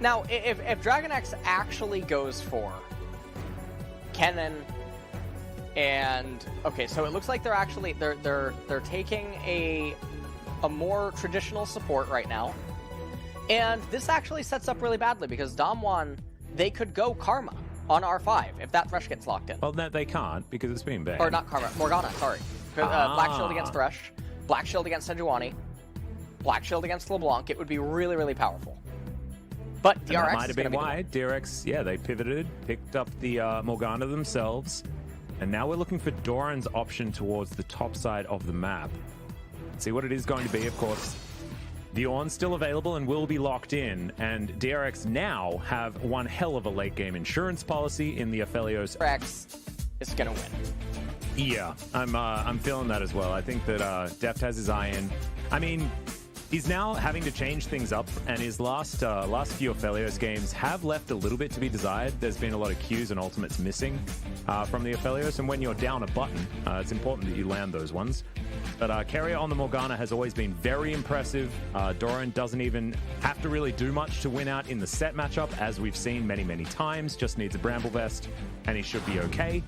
Now, if DragonX actually goes for Kennen and okay, so it looks like they're actually they're taking a more traditional support right now, and this actually sets up really badly because Damwon, they could go Karma on R5 if that Thresh gets locked in. Well, no, they can't because it's being banned. Or not Karma, Morgana. Sorry, Black Shield against Thresh, Black Shield against Sejuani, Black Shield against LeBlanc. It would be really, really powerful. But DRX might have been why DRX, yeah, they pivoted, picked up the Morgana themselves, and now we're looking for Doran's option towards the top side of the map. See what it is going to be, of course. The Ornn's still available and will be locked in, and DRX now have one hell of a late game insurance policy in the Aphelios. DRX is gonna win. Yeah, I'm feeling that as well. I think that Deft has his eye in. I mean, he's now having to change things up, and his last few Aphelios games have left a little bit to be desired. There's been a lot of Qs and ultimates missing from the Aphelios, and when you're down a button, it's important that you land those ones. But Carrier on the Morgana has always been very impressive. Doran doesn't even have to really do much to win out in the set matchup, as we've seen many, many times. Just needs a Bramble Vest, and he should be okay.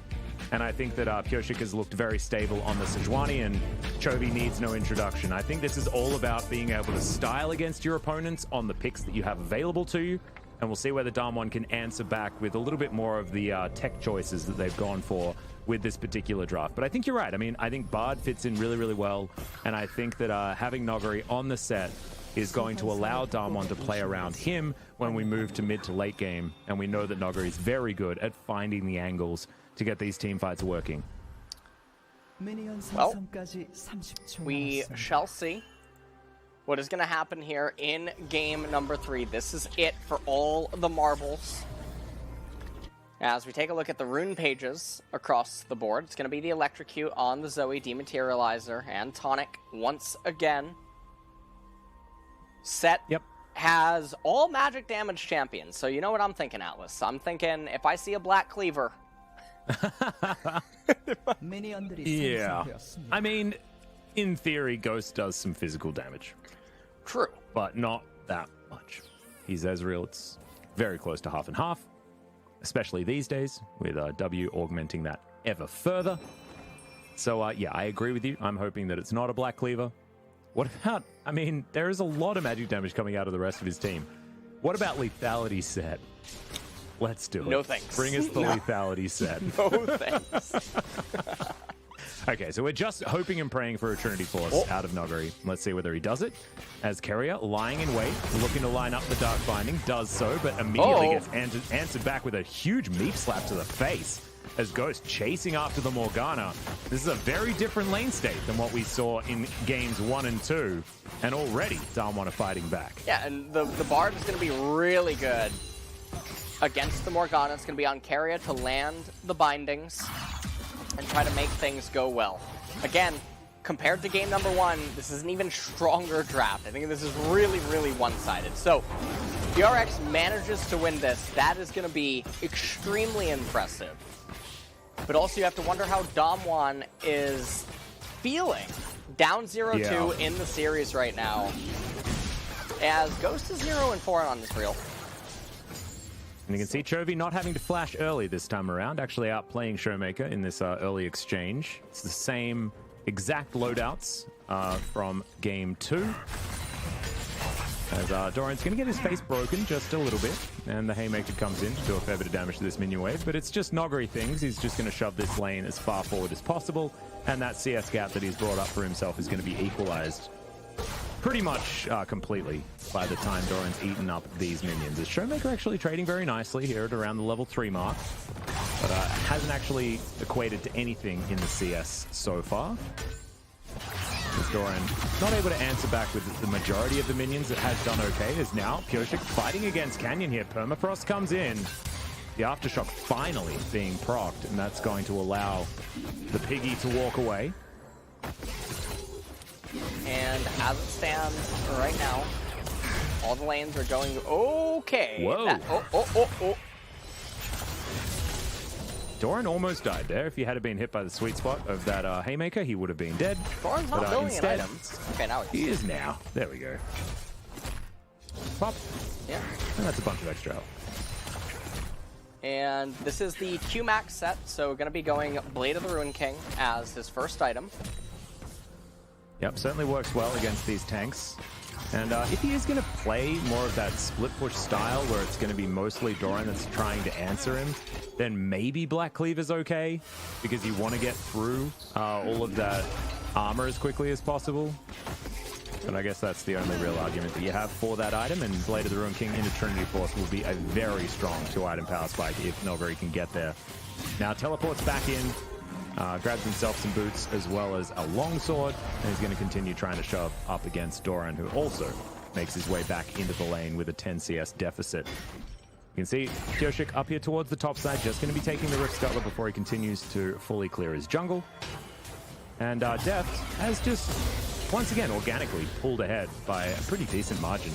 And I think that Pyosik has looked very stable on the Sejuani, and Chovy needs no introduction. I think this is all about being able to style against your opponents on the picks that you have available to you, and we'll see whether Damwon can answer back with a little bit more of the tech choices that they've gone for with this particular draft. But I think you're right. I mean, I think Bard fits in really, really well, and I think that having Nogari on the set is going to allow Damwon to play around him when we move to mid to late game, and we know that Nogari is very good at finding the angles to get these team fights working. Well, we shall see what is going to happen here in game number 3. This is it for all the marbles. As we take a look at the rune pages across the board, it's going to be the Electrocute on the Zoe, Dematerializer, and Tonic once again. Set has all magic damage champions, so you know what I'm thinking, Atlas. I'm thinking if I see a Black Cleaver... Yeah, I mean, in theory, Ghost does some physical damage. True. But not that much. He's Ezreal, it's very close to half and half, especially these days, with W augmenting that ever further. So, yeah, I agree with you. I'm hoping that it's not a Black Cleaver. What about, I mean, there is a lot of magic damage coming out of the rest of his team. What about Lethality set? Let's do it. No thanks. Bring us the lethality set. No thanks. Okay, so we're just hoping and praying for a Trinity Force out of Nogari. Let's see whether he does it. As Carrier, lying in wait, looking to line up the Dark Binding, does so, but immediately gets answered back with a huge meat slap to the face. As Ghost chasing after the Morgana. This is a very different lane state than what we saw in games 1 and 2. And already, Damwon are fighting back. Yeah, and the Bard is going to be really good against the Morgana. It's going to be on Carrier to land the bindings and try to make things go well. Again, compared to game number 1, this is an even stronger draft. I think this is really, really one-sided. So, DRX manages to win this. That is going to be extremely impressive. But also you have to wonder how Damwon is feeling. Down 0-2 in the series right now. As Ghost is 0-4 on this reel. And you can see Chovy not having to flash early this time around, actually outplaying Showmaker in this early exchange. It's the same exact loadouts from game 2. As Doran's going to get his face broken just a little bit, and the Haymaker comes in to do a fair bit of damage to this minion wave, but it's just Nogari things. He's just going to shove this lane as far forward as possible, and that CS gap that he's brought up for himself is going to be equalized pretty much completely by the time Doran's eaten up these minions. Is Showmaker actually trading very nicely here at around the level 3 mark, but hasn't actually equated to anything in the CS so far. As Doran not able to answer back with the majority of the minions that has done okay. Is now Pyosik fighting against Canyon here. Permafrost comes in. The Aftershock finally being procced, and that's going to allow the Piggy to walk away. And as it stands right now, all the lanes are going okay. Whoa. Doran almost died there. If he had been hit by the sweet spot of that Haymaker, he would have been dead. Doran's not building an item. Okay, now he is now. There we go. Pop. Yeah. And that's a bunch of extra health. And this is the Q-Max set, so we're going to be going Blade of the Ruin King as his first item. Yep, certainly works well against these tanks. And if he is going to play more of that split push style where it's going to be mostly Doran that's trying to answer him, then maybe Black Cleave is okay because you want to get through all of that armor as quickly as possible. But I guess that's the only real argument that you have for that item, and Blade of the Ruin King into Trinity Force will be a very strong 2-item power spike if Nogari can get there. Now teleports back in, grabs himself some boots as well as a longsword, and he's going to continue trying to shove up against Doran, who also makes his way back into the lane with a 10 CS deficit. You can see Pyoshik up here towards the top side, just going to be taking the Rift Scuttler before he continues to fully clear his jungle. And Deft has just, once again, organically pulled ahead by a pretty decent margin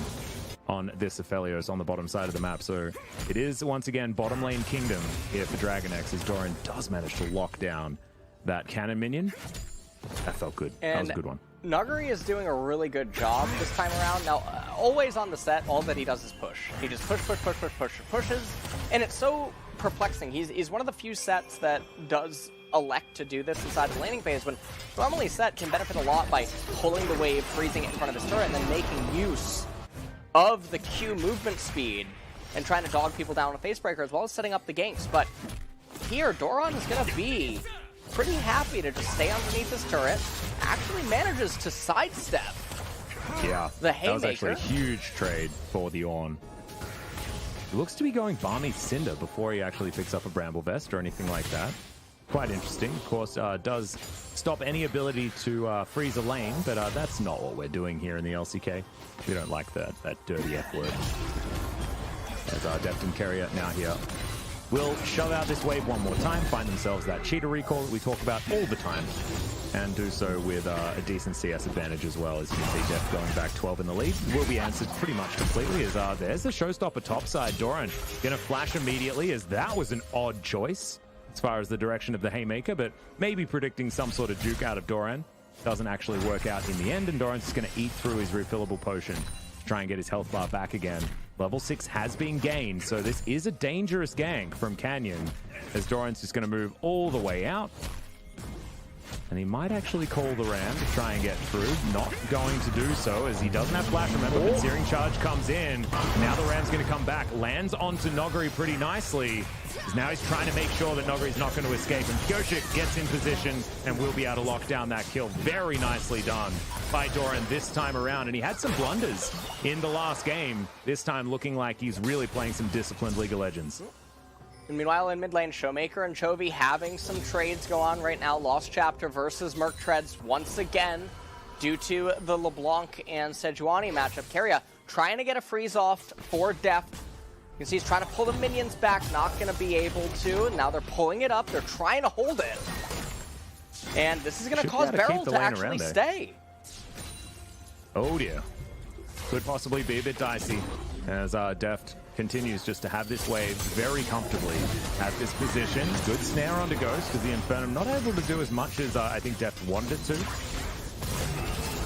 on this Aphelios on the bottom side of the map. So it is, once again, bottom lane kingdom here for DragonX as Doran does manage to lock down that cannon minion. That felt good. And that was a good one. Nuguri is doing a really good job this time around. Now, always on the set, all that he does is push. He just pushes, and it's so perplexing. He's one of the few sets that does elect to do this inside the laning phase, when normally set can benefit a lot by pulling the wave, freezing it in front of his turret, and then making use of the Q movement speed and trying to dog people down with Facebreaker as well as setting up the ganks. But here, Doran is going to be pretty happy to just stay underneath his turret. Actually manages to sidestep the Haymaker. That was actually a huge trade for the Ornn. He looks to be going Balmy Cinder before he actually picks up a Bramble Vest or anything like that. Quite interesting. Of course, does stop any ability to freeze a lane, but that's not what we're doing here in the LCK. We don't like that dirty F word. As Deft and Carrier now here will shove out this wave one more time, find themselves that cheater recall that we talk about all the time, and do so with a decent CS advantage as well. As you can see, Deft going back 12 in the lead will be answered pretty much completely as there's the showstopper topside. Doran gonna flash immediately, as that was an odd choice as far as the direction of the Haymaker, but maybe predicting some sort of juke out of Doran. Doesn't actually work out in the end, and Doran's just going to eat through his refillable potion to try and get his health bar back again. Level 6 has been gained, so this is a dangerous gank from Canyon, as Doran's just going to move all the way out. And he might actually call the Ram to try and get through. Not going to do so, as he doesn't have flash. Remember, when Searing Charge comes in, now the Ram's going to come back. Lands onto Nogari pretty nicely. Now he's trying to make sure that Nogari's not going to escape. And Pyoshik gets in position and will be able to lock down that kill. Very nicely done by Doran this time around. And he had some blunders in the last game. This time looking like he's really playing some disciplined League of Legends. And meanwhile, in mid lane, Showmaker and Chovy having some trades go on right now. Lost Chapter versus Merc Treads once again due to the LeBlanc and Sejuani matchup. Keria trying to get a freeze off for Deft. You can see he's trying to pull the minions back, not going to be able to. Now they're pulling it up. They're trying to hold it. And this is going to cause Beryl to actually stay. Oh dear. Could possibly be a bit dicey as Deft continues just to have this wave very comfortably at this position. Good snare onto Ghost, because the Infernum not able to do as much as I think Deft wanted it to.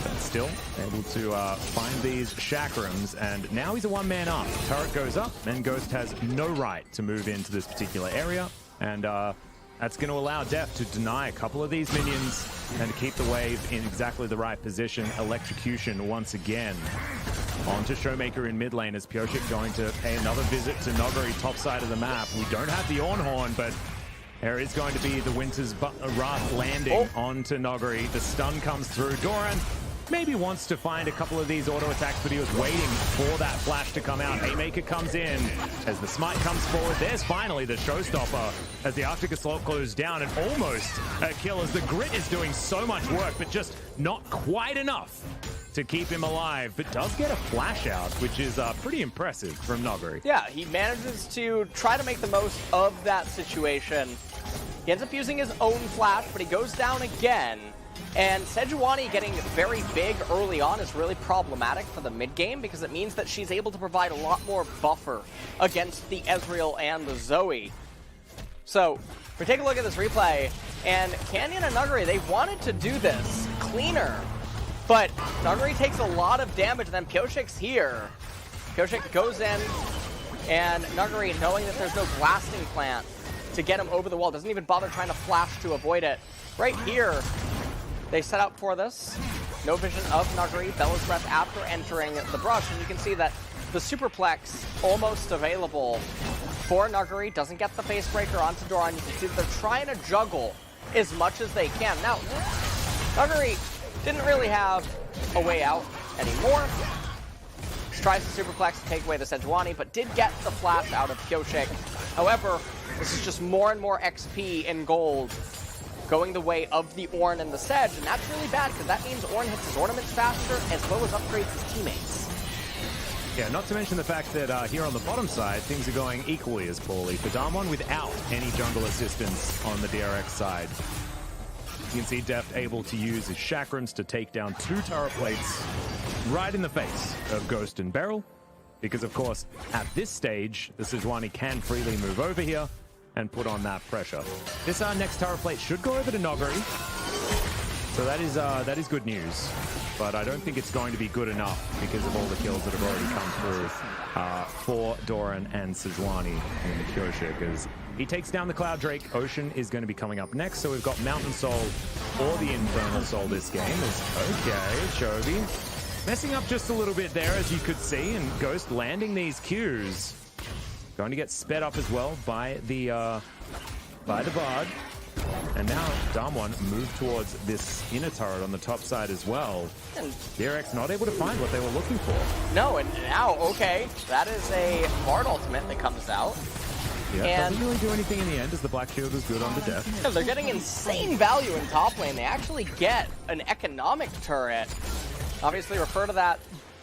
But still able to find these Chakrams, and now he's a one-man up. Turret goes up, and Ghost has no right to move into this particular area, and that's going to allow Deft to deny a couple of these minions and to keep the wave in exactly the right position. Electrocution once again onto Showmaker in mid lane, as Pyoshik going to pay another visit to Nogari top side of the map. We don't have the Ornn Horn, but there is going to be the Winter's Wrath landing onto Nogari. The stun comes through. Doran maybe wants to find a couple of these auto attacks, but he was waiting for that flash to come out. Haymaker comes in as the smite comes forward. There's finally the showstopper as the Arctic Assault goes down, and almost a kill as the Grit is doing so much work, but just not quite enough to keep him alive, but does get a flash out, which is pretty impressive from Nogari. Yeah, he manages to try to make the most of that situation. He ends up using his own flash, but he goes down again. And Sejuani getting very big early on is really problematic for the mid game, because it means that she's able to provide a lot more buffer against the Ezreal and the Zoe. So, we take a look at this replay, and Canyon and Nuguri, they wanted to do this cleaner, but Nuguri takes a lot of damage, and then Pyoshik's here Kyoshik goes in, and Nuguri, knowing that there's no blasting plant to get him over the wall, doesn't even bother trying to flash to avoid it. Right here, they set up for this. No vision of Nuguri. Bella's Breath after entering the brush, and you can see that the Superplex almost available for Nuguri. Doesn't get the face breaker onto Doran. You can see that they're trying to juggle as much as they can. Now, Nuguri didn't really have a way out anymore. She tries the Superplex to take away the Sejuani, but did get the flash out of Kyoshik. However, this is just more and more XP and gold going the way of the Ornn and the Sedge, and that's really bad because that means Ornn hits his ornaments faster as well as upgrades his teammates. Yeah, not to mention the fact that here on the bottom side, things are going equally as poorly for Damwon without any jungle assistance on the DRX side. You can see Deft able to use his chakrams to take down 2 turret plates right in the face of Ghost and Beryl, because of course, at this stage, the Sejuani can freely move over here and put on that pressure. This next turret plate should go over to Nuguri, so that is good news. But I don't think it's going to be good enough because of all the kills that have already come through for Doran and Sejuani in the Kyoshik. As he takes down the Cloud Drake, Ocean is going to be coming up next. So we've got Mountain Soul or the Infernal Soul this game. Okay, Chovy messing up just a little bit there, as you could see, and Ghost landing these Qs. Going to get sped up as well by the Bard. And now Damwon moved towards this inner turret on the top side as well. And DRX not able to find what they were looking for. No, and now, okay, that is a Bard ultimate that comes out. Yeah, and doesn't really do anything in the end as the Black Shield is good on the death. Yeah, they're getting insane value in top lane. They actually get an economic turret. Obviously refer to that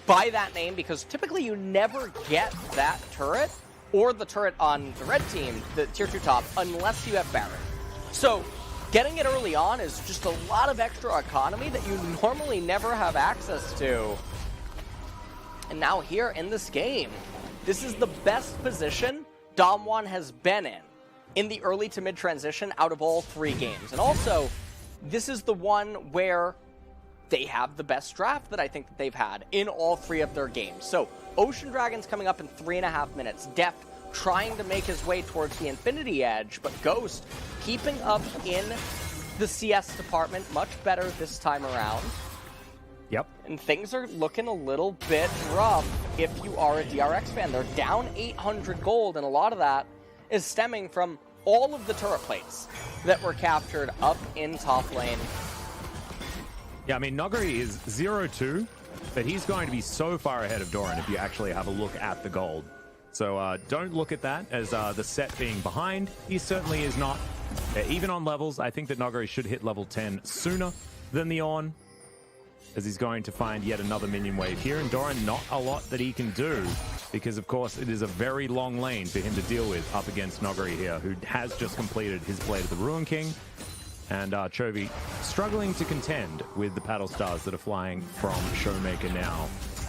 by that name because typically you never get that turret or the turret on the red team, the tier 2 top, unless you have Baron. So getting it early on is just a lot of extra economy that you normally never have access to. And now here in this game, this is the best position Damwon has been in the early to mid transition out of all 3 games. And also, this is the one where they have the best draft that I think that they've had in all 3 of their games. So Ocean Dragon's coming up in 3.5 minutes. Deft trying to make his way towards the Infinity Edge, but Ghost keeping up in the CS department much better this time around. Yep. And things are looking a little bit rough if you are a DRX fan. They're down 800 gold, and a lot of that is stemming from all of the turret plates that were captured up in top lane. Yeah, I mean, Nuguri is 0-2, but he's going to be so far ahead of Doran if you actually have a look at the gold. So don't look at that as the set being behind. He certainly is not. Even on levels, I think that Nuguri should hit level 10 sooner than the Ornn, as he's going to find yet another minion wave here. And Doran, not a lot that he can do, because of course it is a very long lane for him to deal with up against Nuguri here, who has just completed his Blade of the Ruin King. And Chovy struggling to contend with the paddle stars that are flying from Showmaker now,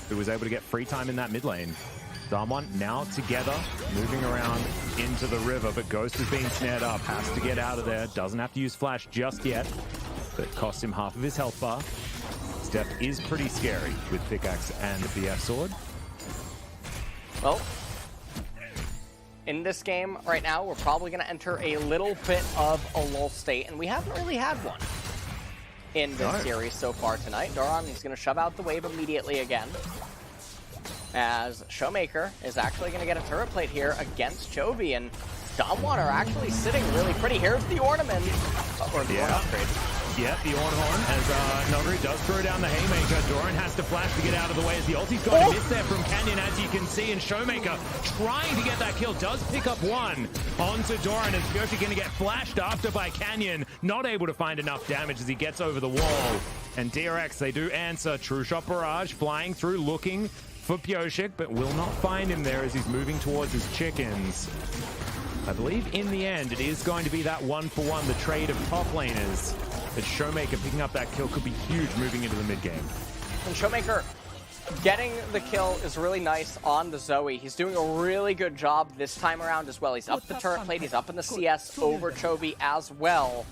who was able to get free time in that mid lane. Damwon now together, moving around into the river, but Ghost is being snared up, has to get out of there, doesn't have to use Flash just yet, but it costs him half of his health bar. Step is pretty scary with Pickaxe and the F-Sword. Well, in this game right now, we're probably going to enter a little bit of a lull state, and we haven't really had one in this series so far tonight. Doran is going to shove out the wave immediately again, as Showmaker is actually going to get a turret plate here against Chovy, and Damwon are actually sitting really pretty. Here's the ornament, or the Ornn upgrade. Yeah, the Ornn Horn, as Nuguri does throw down the Haymaker. Doran has to flash to get out of the way as the ulti's going to miss there from Canyon, as you can see, and Showmaker trying to get that kill, does pick up one onto Doran, as Kyoshi going to get flashed after by Canyon, not able to find enough damage as he gets over the wall. And DRX, they do answer. True Shot Barrage flying through, looking for Pioshik, but will not find him there as he's moving towards his chickens. I believe in the end it is going to be that 1-for-1, the trade of top laners. But Showmaker picking up that kill could be huge moving into the mid game. And Showmaker getting the kill is really nice on the Zoe. He's doing a really good job this time around as well. He's up the turret plate, he's up in the CS over Chovy as well.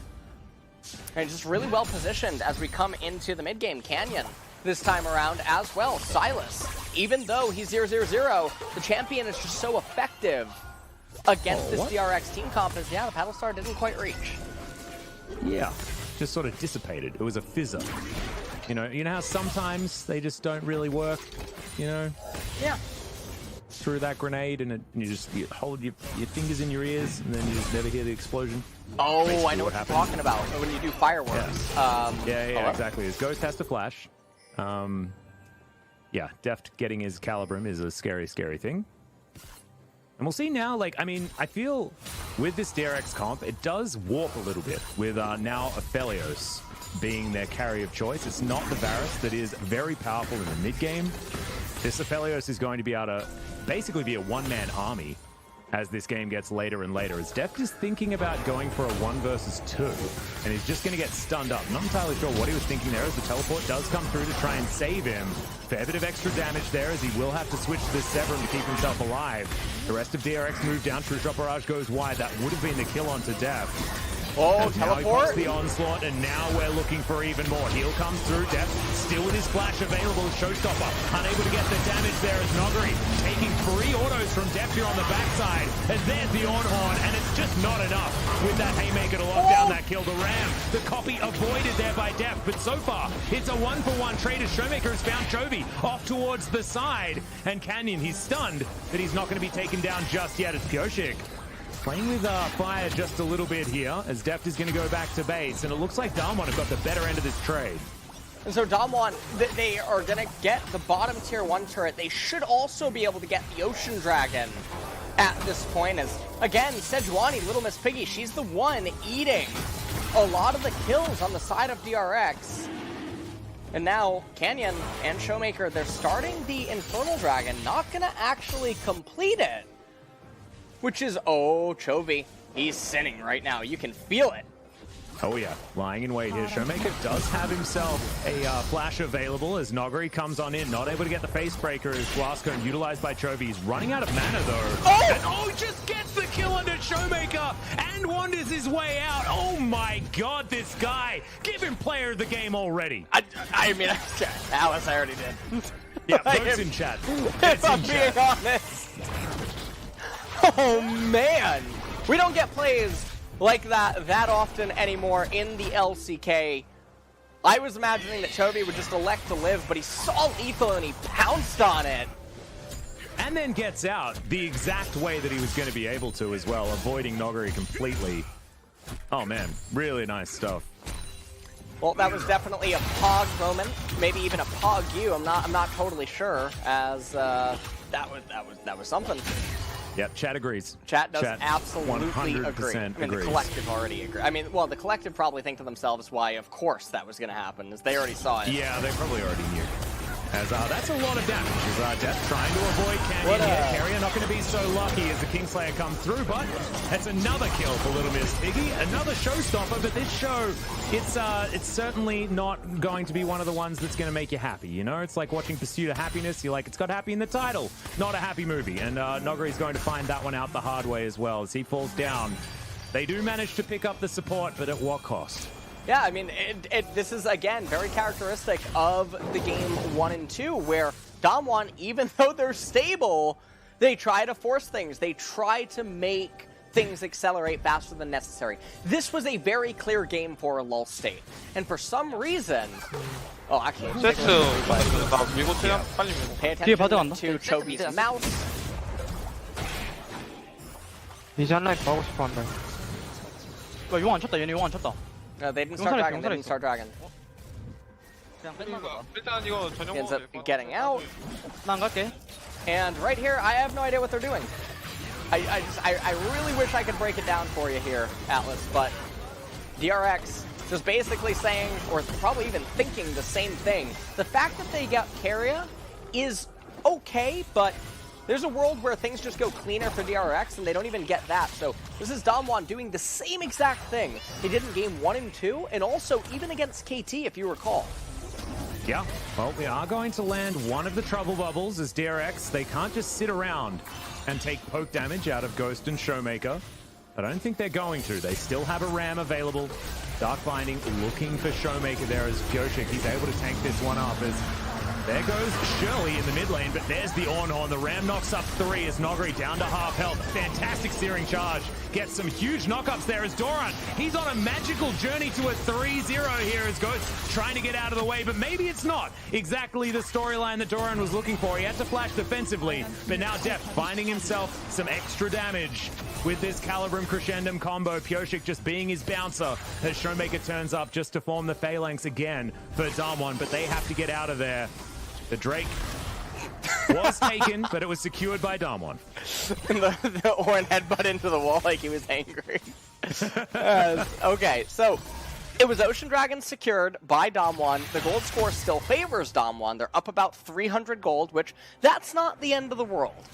And just really well positioned as we come into the mid game. Canyon this time around as well. Silas, even though he's 0-0-0, the champion is just so effective against this DRX team comp. Yeah, the Paddle Star didn't quite reach. Yeah, just sort of dissipated. It was a fizzer. You know how sometimes they just don't really work, you know? Yeah. Threw that grenade and you hold your fingers in your ears and then you just never hear the explosion. Oh, I know what you're talking about when you do fireworks. Yeah, exactly. His Ghost has to flash. Yeah, Deft getting his Calibrum is a scary, scary thing. And we'll see now, like, I mean, I feel with this DRX comp, it does warp a little bit with now Aphelios being their carry of choice. It's not the Varus that is very powerful in the mid game. This Aphelios is going to be able to basically be a one-man army as this game gets later and later. As Deft is thinking about going for a 1 versus 2, and he's just going to get stunned up. Not entirely sure what he was thinking there as the teleport does come through to try and save him. Fair bit of extra damage there as he will have to switch to this Severum to keep himself alive. The rest of DRX move down. True Shot Barrage goes wide. That would have been the kill onto Deft. Oh, and teleport! Now he pops the onslaught, and now we're looking for even more. Heal comes through. Deft still with his flash available. Showstopper unable to get the damage there as Nogari taking 3 autos from Deft here on the backside. And there's the on-horn, and it's just not enough with that haymaker to lock down that kill. The Ram, the copy avoided there by Deft, but so far it's a 1-for-1 trade as Showmaker has found Chovy off towards the side. And Canyon, he's stunned, but he's not going to be taken down just yet. It's Goshik playing with fire just a little bit here as Deft is going to go back to base, and it looks like Damwon have got the better end of this trade. And so Damwon, they are going to get the bottom tier 1 turret. They should also be able to get the Ocean Dragon at this point as, again, Sejuani, Little Miss Piggy, she's the one eating a lot of the kills on the side of DRX. And now Canyon and Showmaker, they're starting the Infernal Dragon, not going to actually complete it. Which is, oh, Chovy, he's sinning right now. You can feel it. Oh yeah, lying in wait here. Showmaker does have himself a flash available as Nogari comes on in, not able to get the face breaker as Blastcone utilized by Chovy. He's running out of mana though. And just gets the kill under Showmaker and wanders his way out. Oh my god, this guy. Give him player of the game already. I mean, Alice, I already did. Yeah, votes in chat. If I'm being honest. Oh man, we don't get plays like that often anymore in the LCK. I was imagining that Chovy would just elect to live, but he saw lethal and he pounced on it. And then gets out the exact way that he was going to be able to as well, avoiding Nogari completely. Oh man, really nice stuff. Well, that was definitely a Pog moment, maybe even a Pog U. I'm not totally sure, as that was something. Yep, chat agrees. Chat does absolutely agree. I mean, agrees. The collective already agree. I mean, well, the collective probably think to themselves, why, of course that was going to happen, as they already saw it. Yeah, they probably already knew. As that's a lot of damage. As Deft trying to avoid Canyon here. Carrier not going to be so lucky as the Kingslayer comes through, but that's another kill for Little Miss Piggy. Another showstopper, but this show, it's certainly not going to be one of the ones that's going to make you happy, you know? It's like watching Pursuit of Happiness. You're like, it's got happy in the title. Not a happy movie. And Nogari's going to find that one out the hard way as well as he falls down. They do manage to pick up the support, but at what cost? Yeah, I mean, this is, again, very characteristic of the game 1 and 2, where Damwon, even though they're stable, they try to force things. They try to make things accelerate faster than necessary. This was a very clear game for a lull state. And for some reason... Oh, actually... Pay attention to Chovy's mouse. 이제 한 라인 더 하고 싶어 한다. 야, 용 안 쳤다. 얘네 용 안 쳤다. No, they didn't start Dragon. They didn't start Dragon. He ends up getting out. 나 안 갈게. And right here, I have no idea what they're doing. I really wish I could break it down for you here, Atlas, but DRX just basically saying, or probably even thinking the same thing. The fact that they got Carrier is okay, but there's a world where things just go cleaner for DRX, and they don't even get that. So this is Damwon doing the same exact thing he did in game 1 and 2, and also even against KT, if you recall. Yeah, well, we are going to land one of the trouble bubbles as DRX. They can't just sit around and take poke damage out of Ghost and Showmaker. but I don't think they're going to. They still have a Ram available. Dark Binding looking for Showmaker there as Pioshik. He's able to tank this one up as there goes Shirley in the mid lane, but there's the Ornhorn. The Ram knocks up 3 as Nogri down to half health. Fantastic searing charge. Gets some huge knockups there as Doran. He's on a magical journey to a 3-0 here as Goat's trying to get out of the way, but maybe it's not exactly the storyline that Doran was looking for. He had to flash defensively, but now Deft finding himself some extra damage with this Calibrum Crescendum combo. Pioshik just being his bouncer as Showmaker turns up just to form the Phalanx again for Damwon, but they have to get out of there. The Drake was taken, but it was secured by Damwon. the Orin headbutt into the wall like he was angry. Okay, so it was Ocean Dragon secured by Damwon. The gold score still favors Damwon. They're up about 300 gold, which that's not the end of the world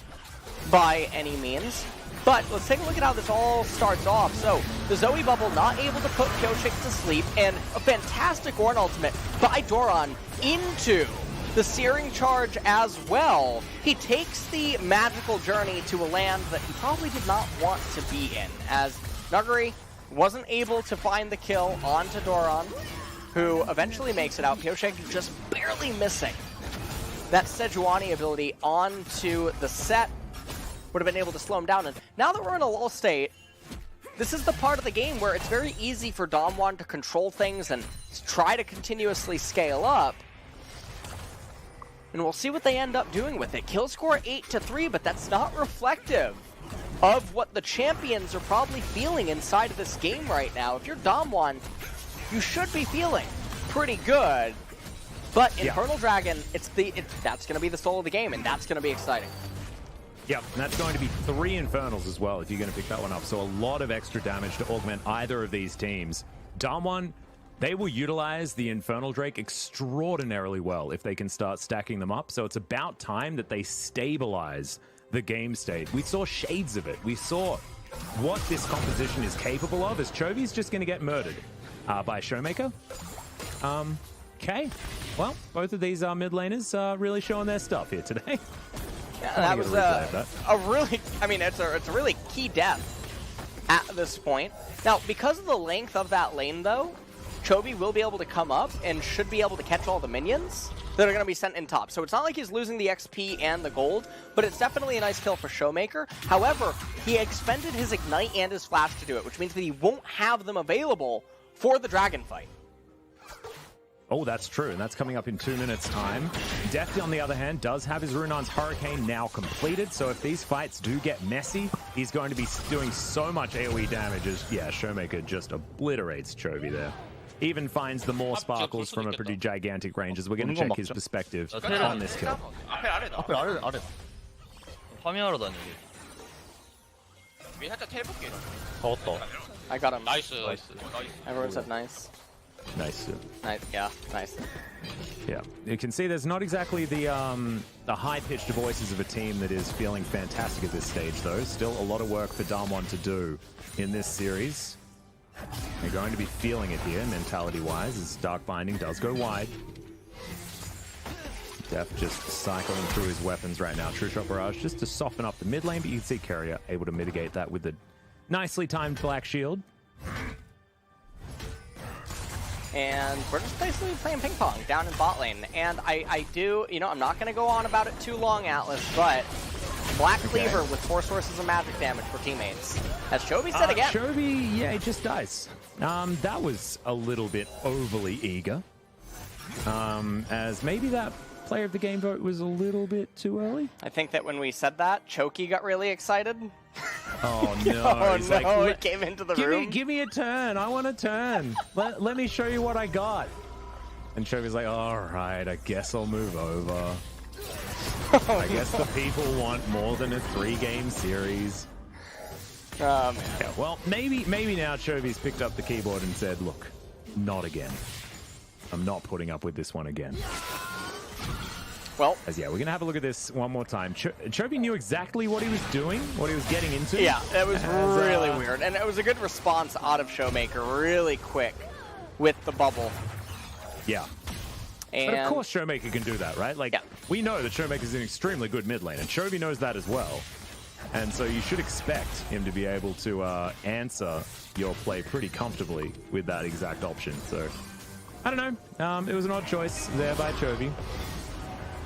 by any means. But let's take a look at how this all starts off. So, the Zoe Bubble not able to put Pioshik to sleep, and a fantastic Ornn ultimate by Doran into the Searing Charge as well. He takes the magical journey to a land that he probably did not want to be in, as Nuguri wasn't able to find the kill onto Doran, who eventually makes it out. Pioshik just barely missing that Sejuani ability onto the set. Would have been able to slow him down. And now that we're in a lull state, this is the part of the game where it's very easy for Damwon to control things and try to continuously scale up. And we'll see what they end up doing with it. Kill score 8-3, but that's not reflective of what the champions are probably feeling inside of this game right now. If you're Damwon, you should be feeling pretty good. But Infernal Dragon, that's going to be the soul of the game, and that's going to be exciting. Yep, and that's going to be 3 Infernals as well if you're going to pick that one up. So a lot of extra damage to augment either of these teams. Damwon, they will utilize the Infernal Drake extraordinarily well if they can start stacking them up. So it's about time that they stabilize the game state. We saw shades of it. We saw what this composition is capable of as Chovy's just going to get murdered by Showmaker. Okay, well, both of these mid laners really showing their stuff here today. Yeah, that was a really, I mean, it's a really key death at this point. Now, because of the length of that lane, though, Chovy will be able to come up and should be able to catch all the minions that are going to be sent in top. So it's not like he's losing the XP and the gold, but it's definitely a nice kill for Showmaker. However, he expended his Ignite and his Flash to do it, which means that he won't have them available for the dragon fight. Oh, that's true, and that's coming up in 2 minutes' time. Deft, on the other hand, does have his Runon's Hurricane now completed, so if these fights do get messy, he's going to be doing so much AoE damage as, Showmaker just obliterates Chovy there. Even finds the more sparkles from a pretty gigantic range, as we're going to check his perspective on this kill. 앞에 아래 파밍하러 다니게 잡았다. I got him. 나이스. Everyone said nice. Nice. Nice, yeah, nice. Yeah, you can see there's not exactly the high-pitched voices of a team that is feeling fantastic at this stage, though. Still a lot of work for Damwon to do in this series. They're going to be feeling it here, mentality-wise, as Dark Binding does go wide. Deft just cycling through his weapons right now. True Shot Barrage just to soften up the mid lane, but you can see Keria able to mitigate that with the nicely timed Black Shield. And we're just basically playing ping pong down in bot lane. And I do, I'm not going to go on about it too long, Atlas, but Black Cleaver with 4 sources of magic damage for teammates. As Chovy said again. Chovy, it just dies. That was a little bit overly eager. As maybe that player of the game vote was a little bit too early. I think that when we said that, Choky got really excited. Oh no! Oh He's no! like, He came into the room. Give me a turn. I want a turn. Let me show you what I got. And Chovy's like, all right, I guess I'll move over. I guess the people want more than a 3-game series. Man. Yeah, well, maybe now Chovy's picked up the keyboard and said, look, not again. I'm not putting up with this one again. Well, we're going to have a look at this one more time. Chovy knew exactly what he was doing, what he was getting into. Yeah, it was really weird. And it was a good response out of Showmaker, really quick with the bubble. Yeah. And but of course Showmaker can do that, right? Like, we know that Showmaker's an extremely good mid lane, and Chovy knows that as well. And so you should expect him to be able to answer your play pretty comfortably with that exact option. So, I don't know. It was an odd choice there by Chovy.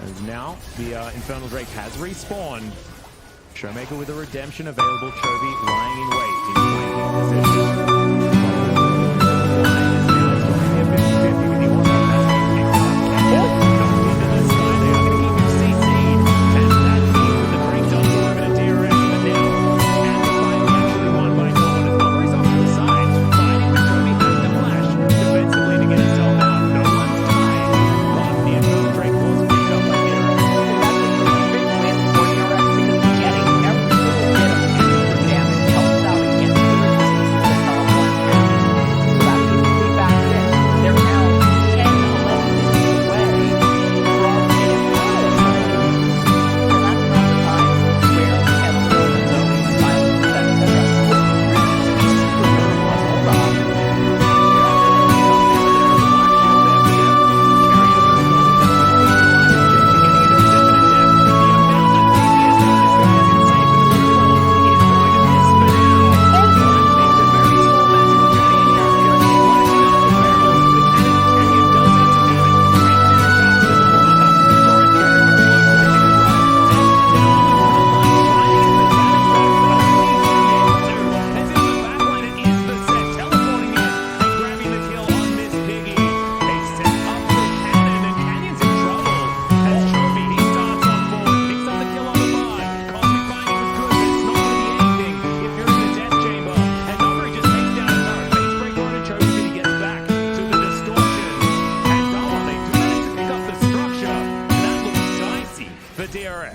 As now, the Infernal Drake has respawned. Showmaker with a redemption available. Chovy lying in wait in flanking position.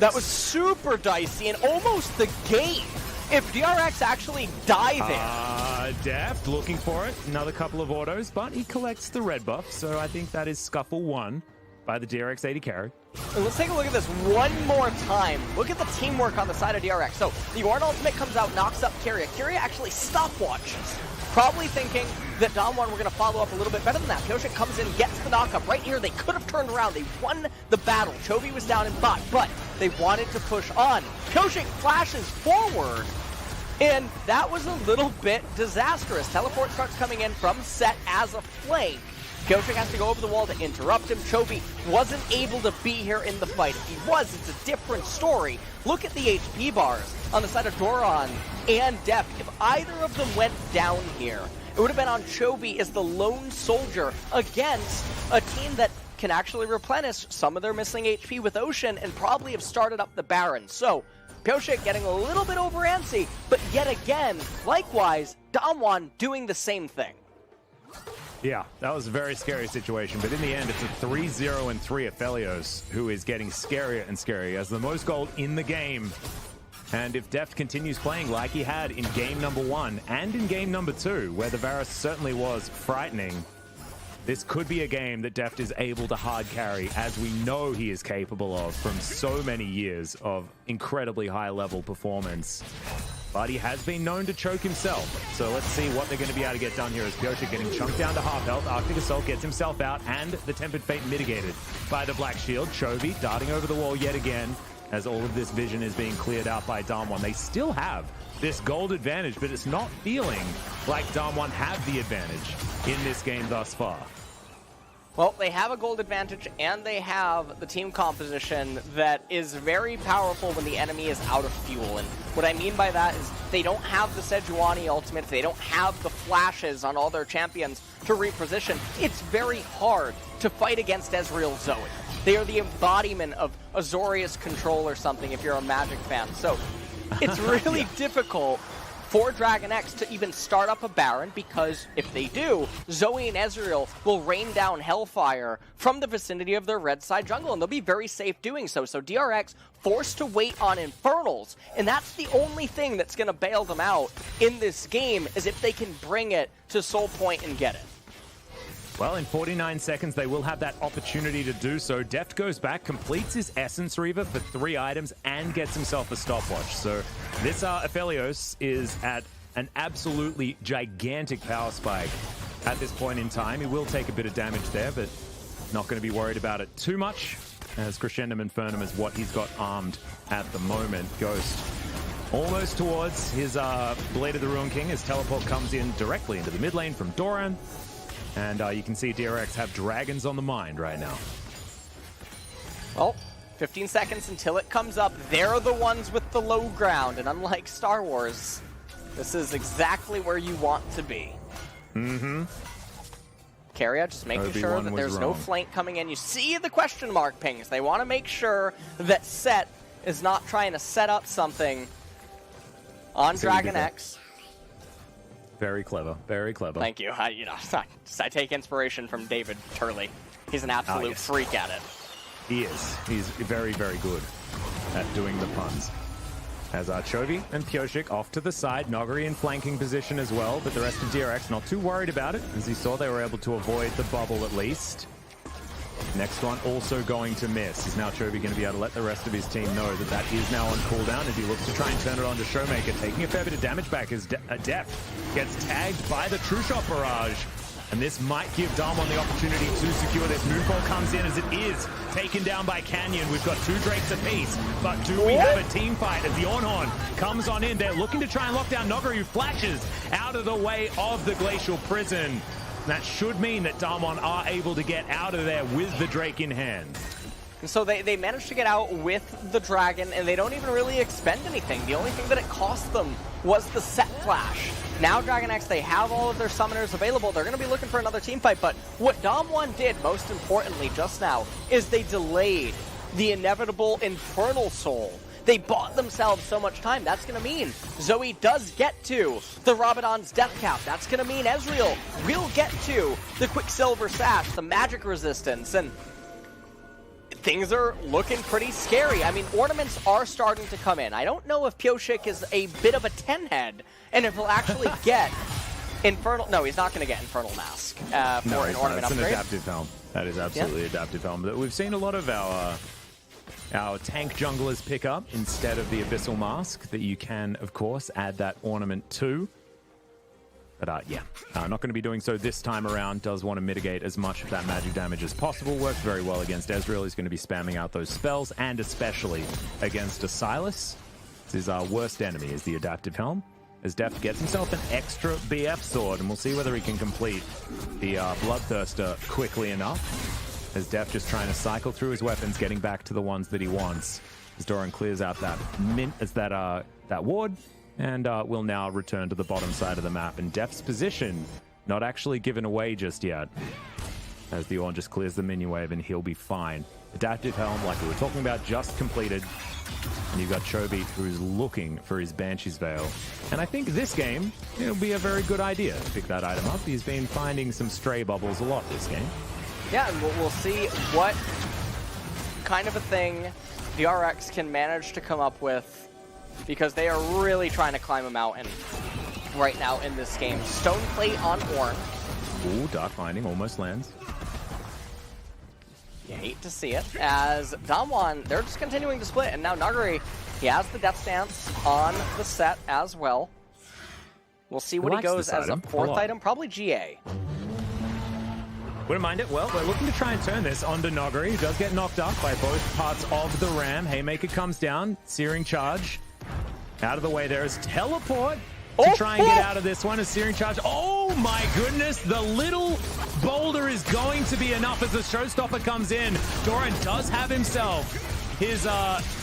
That was super dicey and almost the game if DRX actually die there. Deft looking for it. Another couple of autos, but he collects the red buff, so I think that is scuffle 1 by the DRX 80 carry. Let's take a look at this one more time. Look at the teamwork on the side of DRX. So the Yorn ultimate comes out, knocks up Kyria. Kyria actually stopwatches, probably thinking that Damwon were going to follow up a little bit better than that. Pyosik comes in, gets the knockup right here. They could have turned around. They won the battle. Chovy was down in bot, but they wanted to push on. Pyosik flashes forward, and that was a little bit disastrous. Teleport starts coming in from set as a flank. Pyosik has to go over the wall to interrupt him. Chovy wasn't able to be here in the fight. If he was, it's a different story. Look at the HP bars on the side of Doran and Deft. If either of them went down here, it would have been on Chovy as the lone soldier against a team that can actually replenish some of their missing HP with Ocean and probably have started up the Baron. So, Pyosik getting a little bit over antsy, but yet again, likewise, Damwon doing the same thing. Yeah, that was a very scary situation, but in the end, it's a 3-0 and 3 Aphelios who is getting scarier and scarier as the most gold in the game. And if Deft continues playing like he had in game number 1 and in game number 2, where the Varus certainly was frightening, this could be a game that Deft is able to hard carry, as we know he is capable of from so many years of incredibly high-level performance. But he has been known to choke himself. So let's see what they're going to be able to get done here as Pyosik getting chunked down to half health. Arctic Assault gets himself out and the Tempered Fate mitigated by the Black Shield. Chovy darting over the wall yet again as all of this vision is being cleared out by Damwon. They still have this gold advantage, but it's not feeling like Damwon have the advantage in this game thus far. Well, they have a gold advantage, and they have the team composition that is very powerful when the enemy is out of fuel. And what I mean by that is they don't have the Sejuani ultimate, they don't have the flashes on all their champions to reposition. It's very hard to fight against Ezreal Zoe. They are the embodiment of Azorius control or something if you're a Magic fan. So it's really difficult for DragonX to even start up a Baron, because if they do, Zoe and Ezreal will rain down Hellfire from the vicinity of their red side jungle, and they'll be very safe doing so. So DRX forced to wait on Infernals, and that's the only thing that's going to bail them out in this game, is if they can bring it to Soul Point and get it. Well, in 49 seconds, they will have that opportunity to do so. Deft goes back, completes his Essence Reaver for 3 items, and gets himself a stopwatch. So this Aphelios is at an absolutely gigantic power spike at this point in time. He will take a bit of damage there, but not going to be worried about it too much, as Crescendum Infernum is what he's got armed at the moment. Ghost Almost towards his Blade of the Ruin King. His teleport comes in directly into the mid lane from Doran. And you can see DRX have dragons on the mind right now. Well, 15 seconds until it comes up. They're the ones with the low ground. And unlike Star Wars, this is exactly where you want to be. Mm-hmm. Keria just making Obi-Wan sure that there's no flank coming in. You see the question mark pings. They want to make sure that Set is not trying to set up something on DragonX. Very clever. Very clever. Thank you. I take inspiration from David Turley. He's an absolute freak at it. He is. He's very, very good at doing the puns. As Chovy and Pyosik off to the side. Noguri in flanking position as well, but the rest of DRX not too worried about it. As he saw, they were able to avoid the bubble at least. Next one also going to miss. Is now Chovy going to be able to let the rest of his team know that that is now on cooldown as he looks to try and turn it on to Showmaker, taking a fair bit of damage back as Deft gets tagged by the True Shot barrage. And this might give Damwon the opportunity to secure this. Moonfall comes in as it is taken down by Canyon. We've got 2 Drakes apiece, but do we have a team fight as the Ornhorn comes on in? They're looking to try and lock down Noguri, who flashes out of the way of the Glacial Prison. That should mean that Damwon are able to get out of there with the Drake in hand. And so they managed to get out with the Dragon, and they don't even really expend anything. The only thing that it cost them was the set flash. Now DragonX, they have all of their summoners available. They're going to be looking for another team fight, but what Damwon did, most importantly just now, is they delayed the inevitable Infernal Soul. They bought themselves so much time. That's going to mean Zoe does get to the Rabadon's Death Cap. That's going to mean Ezreal will get to the Quicksilver Sash, the magic resistance, and things are looking pretty scary. I mean, ornaments are starting to come in. I don't know if Pyosik is a bit of a 10-head, and if he'll actually get Infernal... No, he's not going to get Infernal Mask for an ornament upgrade. It's an adaptive helm. That is absolutely adaptive helm. But we've seen a lot of our tank junglers pick up instead of the Abyssal Mask that you can, of course, add that ornament to. But not going to be doing so this time around. Does want to mitigate as much of that magic damage as possible. Works very well against Ezreal. He's going to be spamming out those spells, and especially against a Sylas. His worst enemy is the adaptive helm. As Deft gets himself an extra BF sword, and we'll see whether he can complete the Bloodthirster quickly enough. As Deft just trying to cycle through his weapons, getting back to the ones that he wants. As Doran clears out that ward. And will now return to the bottom side of the map. And Deft's position not actually given away just yet. As the Orn just clears the minion wave and he'll be fine. Adaptive Helm, like we were talking about, just completed. And you've got Chovy, who's looking for his Banshee's Veil. And I think this game, it'll be a very good idea to pick that item up. He's been finding some stray bubbles a lot this game. Yeah, and we'll see what kind of a thing DRX can manage to come up with, because they are really trying to climb a mountain right now in this game. Stone Plate on Ornn. Ooh, Dark Binding almost lands. You hate to see it. As Damwon, they're just continuing to split. And now Noguri, he has the Death Stance on the set as well. We'll see what he goes as a 4th item. Probably GA. Wouldn't mind it. Well, we're looking to try and turn this onto Noguri. He does get knocked off by both parts of the Ram. Haymaker comes down. Searing Charge. Out of the way there is Teleport to try and get out of this one. A Searing Charge. Oh my goodness. The little boulder is going to be enough as the Showstopper comes in. Doran does have himself his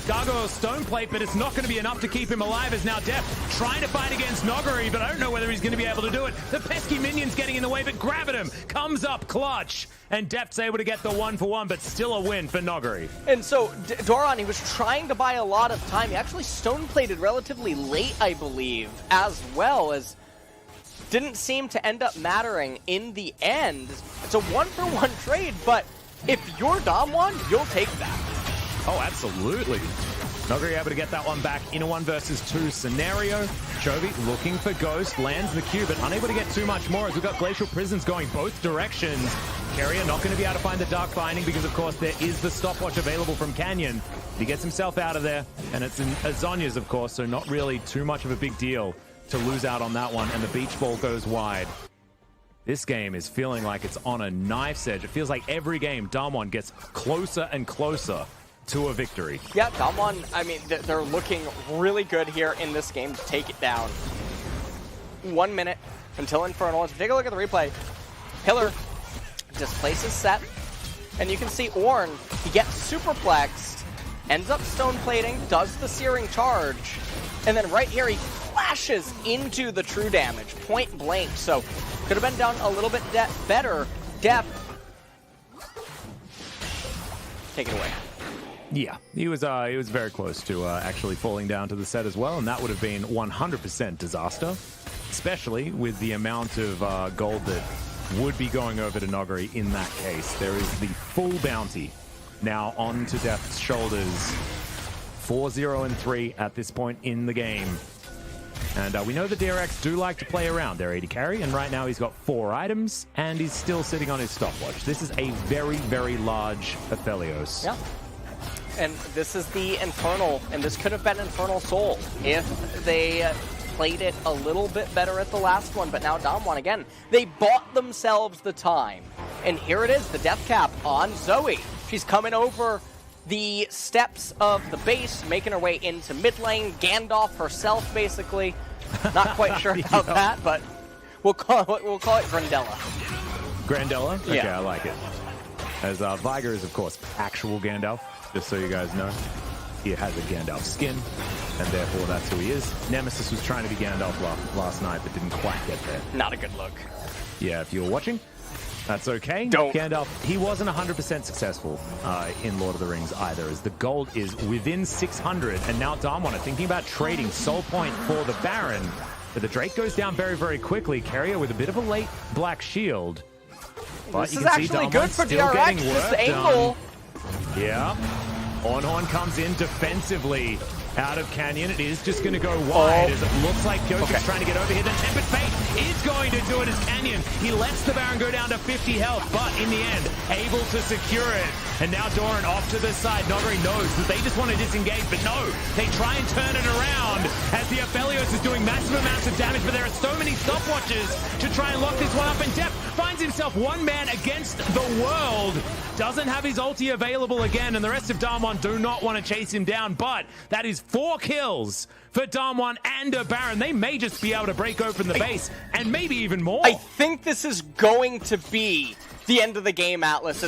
Gargoyle Stone Plate, but it's not going to be enough to keep him alive as now Deft trying to fight against Noguri, but I don't know whether he's going to be able to do it. The pesky minion's getting in the way, but Gravitum comes up clutch, and Deft's able to get the 1-for-1, but still a win for Noguri. And so Doran, he was trying to buy a lot of time. He actually Stone Plated relatively late, I believe, as well, as didn't seem to end up mattering in the end. It's a 1-for-1 trade, but if you're Damwon, you'll take that. Oh, absolutely. Noguri able to get that one back in a 1 versus 2 scenario. Chovy looking for Ghost, lands the Q, but unable to get too much more as we've got Glacial Prisons going both directions. Keria not going to be able to find the Dark Binding because, of course, there is the stopwatch available from Canyon. He gets himself out of there, and it's in Azonya's, of course, so not really too much of a big deal to lose out on that one, and the beach ball goes wide. This game is feeling like it's on a knife's edge. It feels like every game, Damwon gets closer and closer to a victory. Yeah, Damwon, I mean, they're looking really good here in this game to take it down. 1 minute until Infernal. Let's take a look at the replay. Pillar displaces Set, and you can see Ornn, he gets superplexed, ends up stone plating, does the searing charge, and then right here he flashes into the true damage, point blank. So could have been done a little bit better. Def, take it away. Yeah, he was very close to actually falling down to the set as well, and that would have been 100% disaster, especially with the amount of gold that would be going over to Noguri in that case. There is the full bounty now onto Def's shoulders. 4-0 and 3 at this point in the game. And we know the DRX do like to play around their AD carry, and right now he's got 4 items, and he's still sitting on his stopwatch. This is a very, very large Aphelios. Yeah. And this is the Infernal, and this could have been Infernal Soul if they played it a little bit better at the last one. But now Damwon, again, they bought themselves the time. And here it is, the death cap on Zoe. She's coming over the steps of the base, making her way into mid lane. Gandalf herself, basically. Not quite sure about that, but we'll call it Grandella. Grandella? Okay, Yeah. I like it. As Viger is, of course, actual Gandalf, just so you guys know. He has a Gandalf skin, and therefore that's who he is. Nemesis was trying to be Gandalf last night, but didn't quite get there. Not a good look. Yeah, if you were watching, that's okay. Don't. Gandalf, he wasn't 100% successful in Lord of the Rings either, as the gold is within 600, and now Damwon are thinking about trading Soul Point for the Baron, but the Drake goes down very, very quickly. Carrier with a bit of a late black shield. But This you is can see actually Damwon good for still DRX, getting this work angle. done. Yeah. Ornn comes in defensively out of Canyon. It is just going to go wide as it looks like Gyoke's trying to get over here. The Tempered Fate is going to do it as Canyon. He lets the Baron go down to 50 health, but in the end, able to secure it. And now Doran off to the side. Noguri knows that they just want to disengage, but no, they try and turn it around as the Aphelios is doing massive amounts of damage, but there are so many stopwatches to try and lock this one up, and Def finds himself one man against the world. Doesn't have his ulti available again, and the rest of Damwon do not want to chase him down, but that is 4 kills for Damwon and a Baron. They may just be able to break open the base, and maybe even more. I think this is going to be the end of the game, Atlas.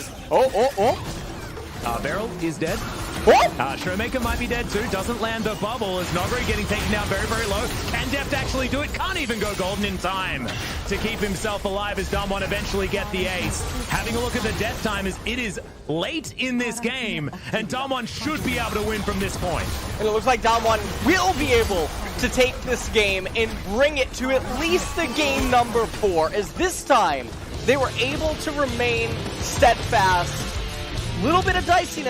Beryl is dead. Showmaker might be dead too. Doesn't land the bubble as Noguri getting taken down very, very low. Can Deft actually do it? Can't even go golden in time to keep himself alive as Damwon eventually get the ace. Having a look at the death time, as it is late in this game, and Damwon should be able to win from this point. And it looks like Damwon will be able to take this game and bring it to at least the game number 4, as this time they were able to remain steadfast. Little bit of diciness.